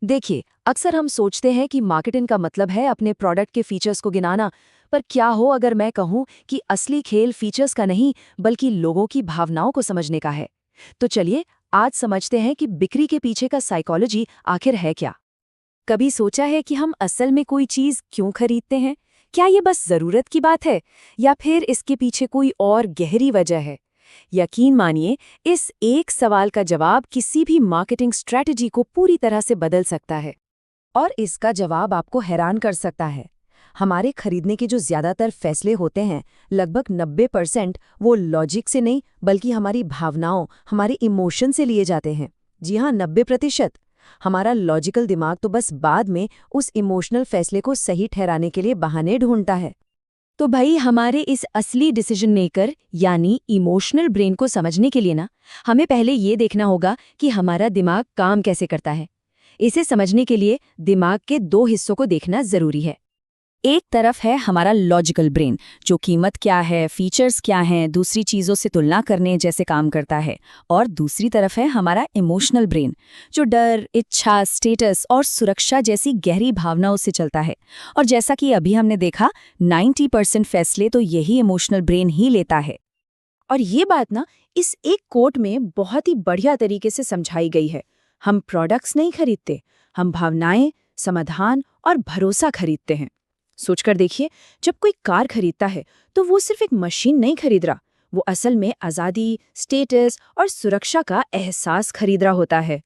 देखिए, अक्सर हम सोचते हैं कि मार्केटिंग का मतलब है अपने प्रोडक्ट के फीचर्स को गिनाना, पर क्या हो अगर मैं कहूँ कि असली खेल फीचर्स का नहीं, बल्कि लोगों की भावनाओं को समझने का है। तो चलिए, आज समझते हैं कि बिक्री के पीछे का साइकोलॉजी आखिर है क्या। कभी सोचा है कि हम असल में कोई चीज क्यों खरीदते हैं? क्या ये बस जरूरत की बात है, या फिर इसके पीछे कोई और गहरी वजह है? यकीन मानिए, इस एक सवाल का जवाब किसी भी मार्केटिंग स्ट्रैटेजी को पूरी तरह से बदल सकता है। और इसका जवाब आपको हैरान कर सकता है। हमारे खरीदने के जो ज्यादातर फैसले होते हैं, लगभग 90% वो लॉजिक से नहीं, बल्कि हमारी भावनाओं, हमारे इमोशन से लिए जाते हैं। जी हाँ, 90%। हमारा लॉजिकल दिमाग तो बस बाद में उस इमोशनल फैसले को सही ठहराने के लिए बहाने ढूंढता है। तो भाई, हमारे इस असली डिसीजन मेकर यानी इमोशनल ब्रेन को समझने के लिए ना, हमें पहले ये देखना होगा कि हमारा दिमाग काम कैसे करता है। इसे समझने के लिए दिमाग के दो हिस्सों को देखना जरूरी है। एक तरफ है हमारा लॉजिकल ब्रेन, जो कीमत क्या है, फीचर्स क्या हैं, दूसरी चीज़ों से तुलना करने जैसे काम करता है। और दूसरी तरफ है हमारा इमोशनल ब्रेन, जो डर, इच्छा, स्टेटस और सुरक्षा जैसी गहरी भावनाओं से चलता है। और जैसा कि अभी हमने देखा, 90% फैसले तो यही इमोशनल ब्रेन ही लेता है। और ये बात ना, इस एक कोट में बहुत ही बढ़िया तरीके से समझाई गई है। हम प्रोडक्ट्स नहीं खरीदते, हम भावनाएं, समाधान और भरोसा खरीदते हैं। सोचकर देखिए, जब कोई कार खरीदता है तो वो सिर्फ एक मशीन नहीं खरीद रहा, वो असल में आज़ादी, स्टेटस और सुरक्षा का एहसास खरीद रहा होता है।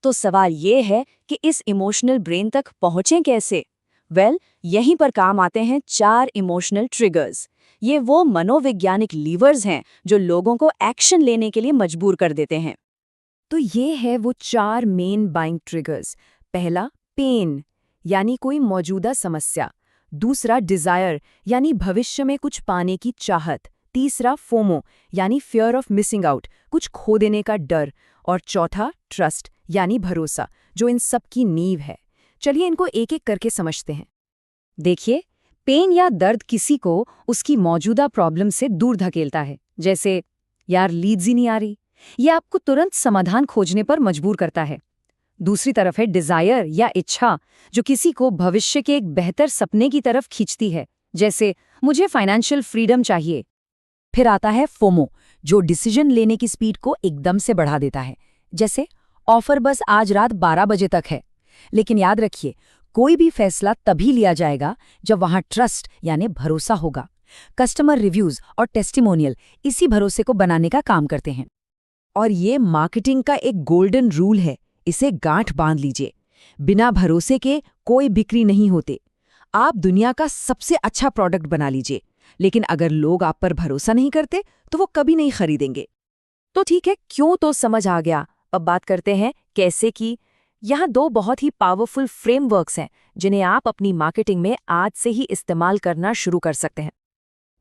तो सवाल ये है कि इस इमोशनल ब्रेन तक पहुंचें कैसे? यहीं पर काम आते हैं 4 इमोशनल ट्रिगर्स। ये वो मनोवैज्ञानिक लीवर्स हैं जो लोगों को एक्शन लेने के लिए मजबूर कर देते हैं। तो ये है वो 4 मेन बाइंग ट्रिगर्स। पहला, पेन, यानी कोई मौजूदा समस्या। दूसरा, डिजायर, यानी भविष्य में कुछ पाने की चाहत। तीसरा, फोमो, यानी फियर ऑफ मिसिंग आउट, कुछ खो देने का डर। और चौथा, ट्रस्ट, यानी भरोसा, जो इन सब की नींव है। चलिए इनको एक एक करके समझते हैं। देखिए, पेन या दर्द किसी को उसकी मौजूदा प्रॉब्लम से दूर धकेलता है। जैसे, यार लीड्स ही नहीं आ रही। ये आपको तुरंत समाधान खोजने पर मजबूर करता है। दूसरी तरफ है डिजायर या इच्छा, जो किसी को भविष्य के एक बेहतर सपने की तरफ खींचती है। जैसे, मुझे फाइनेंशियल फ्रीडम चाहिए। फिर आता है फोमो, जो डिसीजन लेने की स्पीड को एकदम से बढ़ा देता है। जैसे, ऑफर बस आज रात 12 बजे तक है। लेकिन याद रखिए, कोई भी फैसला तभी लिया जाएगा जब वहां ट्रस्ट यानी भरोसा होगा। कस्टमर रिव्यूज और टेस्टिमोनियल इसी भरोसे को बनाने का काम करते हैं। और ये मार्केटिंग का एक गोल्डन रूल है, इसे गांठ बांध लीजिए। बिना भरोसे के कोई बिक्री नहीं होते। आप दुनिया का सबसे अच्छा प्रोडक्ट बना लीजिए, लेकिन अगर लोग आप पर भरोसा नहीं करते तो वो कभी नहीं खरीदेंगे। तो ठीक है, क्यों तो समझ आ गया। अब बात करते हैं कैसे की। यहाँ 2 बहुत ही पावरफुल फ्रेमवर्क्स हैं जिन्हें आप अपनी मार्केटिंग में आज से ही इस्तेमाल करना शुरू कर सकते हैं।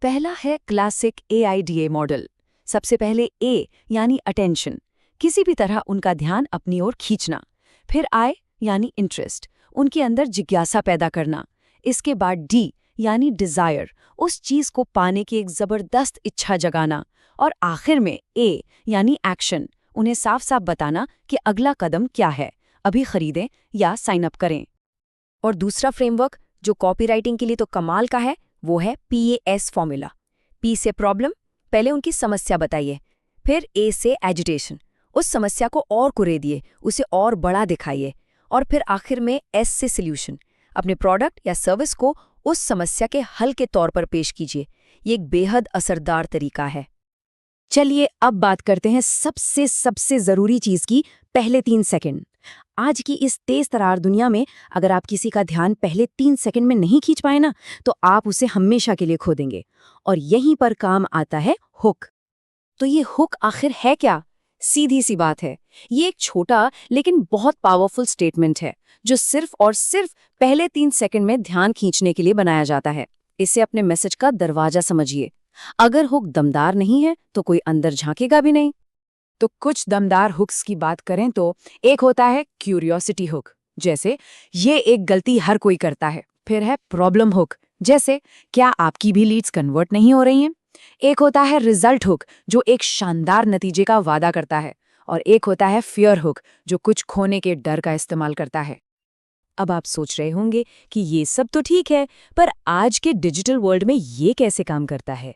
पहला है क्लासिक AIDA मॉडल। सबसे पहले ए यानी अटेंशन, किसी भी तरह उनका ध्यान अपनी ओर खींचना। फिर आई यानी इंटरेस्ट, उनके अंदर जिज्ञासा पैदा करना। इसके बाद डी यानी डिजायर, उस चीज को पाने की एक जबरदस्त इच्छा जगाना। और आखिर में ए यानी एक्शन, उन्हें साफ साफ बताना कि अगला कदम क्या है, अभी खरीदें या साइन अप करें। और दूसरा फ्रेमवर्क जो कॉपीराइटिंग के लिए तो कमाल का है, वो है PAS फॉर्मूला। P से प्रॉब्लम, पहले उनकी समस्या बताइए। फिर A से एजिटेशन, उस समस्या को और कुरेदिए, उसे और बड़ा दिखाइए। और फिर आखिर में S से सॉल्यूशन, अपने प्रोडक्ट या सर्विस को उस समस्या के हल के तौर पर पेश कीजिए। ये एक बेहद असरदार तरीका है। चलिए अब बात करते हैं सबसे सबसे जरूरी चीज की, पहले 3 सेकंड। आज की इस तेज तरार दुनिया में अगर आप किसी का ध्यान पहले 3 सेकंड में नहीं खींच पाए ना, तो आप उसे हमेशा के लिए खो देंगे। और यहीं पर काम आता है हुक। तो ये हुक आखिर है क्या? सीधी सी बात है, ये एक छोटा लेकिन बहुत पावरफुल स्टेटमेंट है जो सिर्फ और सिर्फ पहले 3 सेकंड में ध्यान खींचने के लिए बनाया जाता है। इसे अपने मैसेज का दरवाजा समझिए। अगर हुक दमदार नहीं है तो कोई अंदर झांकेगा भी नहीं। तो कुछ दमदार हुक्स की बात करें तो एक होता है क्यूरियोसिटी हुक, जैसे ये एक गलती हर कोई करता है। फिर है प्रॉब्लम हुक, जैसे क्या आपकी भी लीड्स कन्वर्ट नहीं हो रही हैं। एक होता है रिजल्ट हुक, जो एक शानदार नतीजे का वादा करता है। और एक होता है फियर हुक, जो कुछ खोने के डर का इस्तेमाल करता है। अब आप सोच रहे होंगे कि ये सब तो ठीक है, पर आज के डिजिटल वर्ल्ड में ये कैसे काम करता है?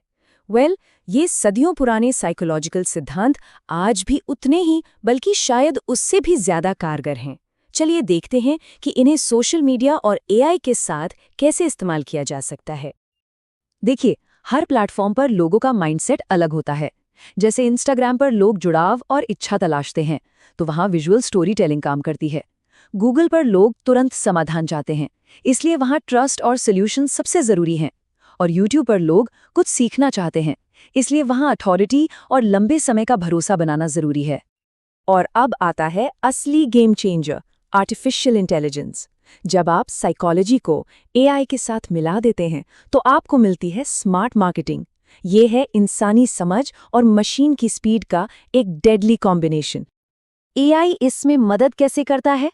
ये सदियों पुराने साइकोलॉजिकल सिद्धांत आज भी उतने ही, बल्कि शायद उससे भी ज्यादा कारगर हैं। चलिए देखते हैं कि इन्हें सोशल मीडिया और एआई के साथ कैसे इस्तेमाल किया जा सकता है। देखिए, हर प्लेटफॉर्म पर लोगों का माइंडसेट अलग होता है। जैसे इंस्टाग्राम पर लोग जुड़ाव और इच्छा तलाशते हैं, तो वहाँ विजुअल स्टोरी टेलिंग काम करती है। गूगल पर लोग तुरंत समाधान चाहते हैं, इसलिए वहाँ ट्रस्ट और सॉल्यूशन सबसे ज़रूरी हैं। और यूट्यूब पर लोग कुछ सीखना चाहते हैं, इसलिए वहाँ अथॉरिटी और लंबे समय का भरोसा बनाना ज़रूरी है। और अब आता है असली गेम चेंजर, आर्टिफिशियल इंटेलिजेंस। जब आप साइकोलॉजी को एआई के साथ मिला देते हैं, तो आपको मिलती है स्मार्ट मार्केटिंग। ये है इंसानी समझ और मशीन की स्पीड का एक डेडली कॉम्बिनेशन। एआई इसमें मदद कैसे करता है?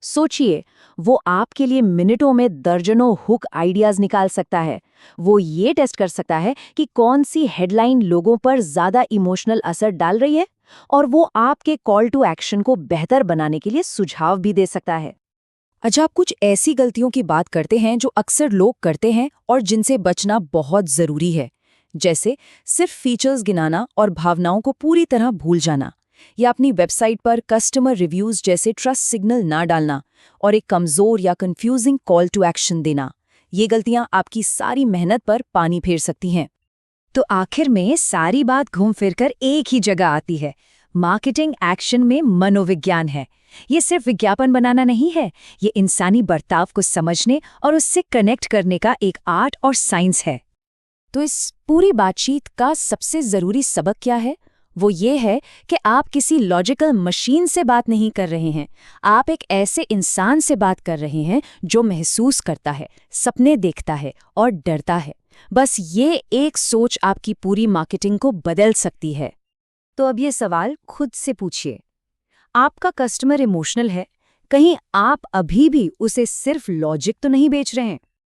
सोचिए, वो आपके लिए मिनटों में दर्जनों हुक आइडियाज निकाल सकता है। वो ये टेस्ट कर सकता है कि कौन सी हेडलाइन लोगों पर ज्यादा इमोशनल असर डाल रही है, और वो आपके कॉल टू एक्शन को बेहतर बनाने के लिए सुझाव भी दे सकता है। अच्छा, आप कुछ ऐसी गलतियों की बात करते हैं जो अक्सर लोग करते हैं और जिनसे बचना बहुत जरूरी है, जैसे सिर्फ फीचर्स गिनाना और भावनाओं को पूरी तरह भूल जाना, या अपनी वेबसाइट पर कस्टमर रिव्यूज जैसे ट्रस्ट सिग्नल ना डालना, और एक कमजोर या कंफ्यूजिंग कॉल टू एक्शन देना। ये गलतियां आपकी सारी मेहनत पर पानी फेर सकती हैं। तो आखिर में सारी बात घूम फिरकर एक ही जगह आती है, मार्केटिंग एक्शन में मनोविज्ञान है। ये सिर्फ विज्ञापन बनाना नहीं है, ये इंसानी बर्ताव को समझने और उससे कनेक्ट करने का एक आर्ट और साइंस है। तो इस पूरी बातचीत का सबसे जरूरी सबक क्या है? वो ये है कि आप किसी लॉजिकल मशीन से बात नहीं कर रहे हैं, आप एक ऐसे इंसान से बात कर रहे हैं जो महसूस करता है, सपने देखता है और डरता है। बस ये एक सोच आपकी पूरी मार्केटिंग को बदल सकती है। तो अब ये सवाल खुद से पूछिए, आपका कस्टमर इमोशनल है? कहीं आप अभी भी उसे सिर्फ लॉजिक तो नहीं बेच रहे हैं?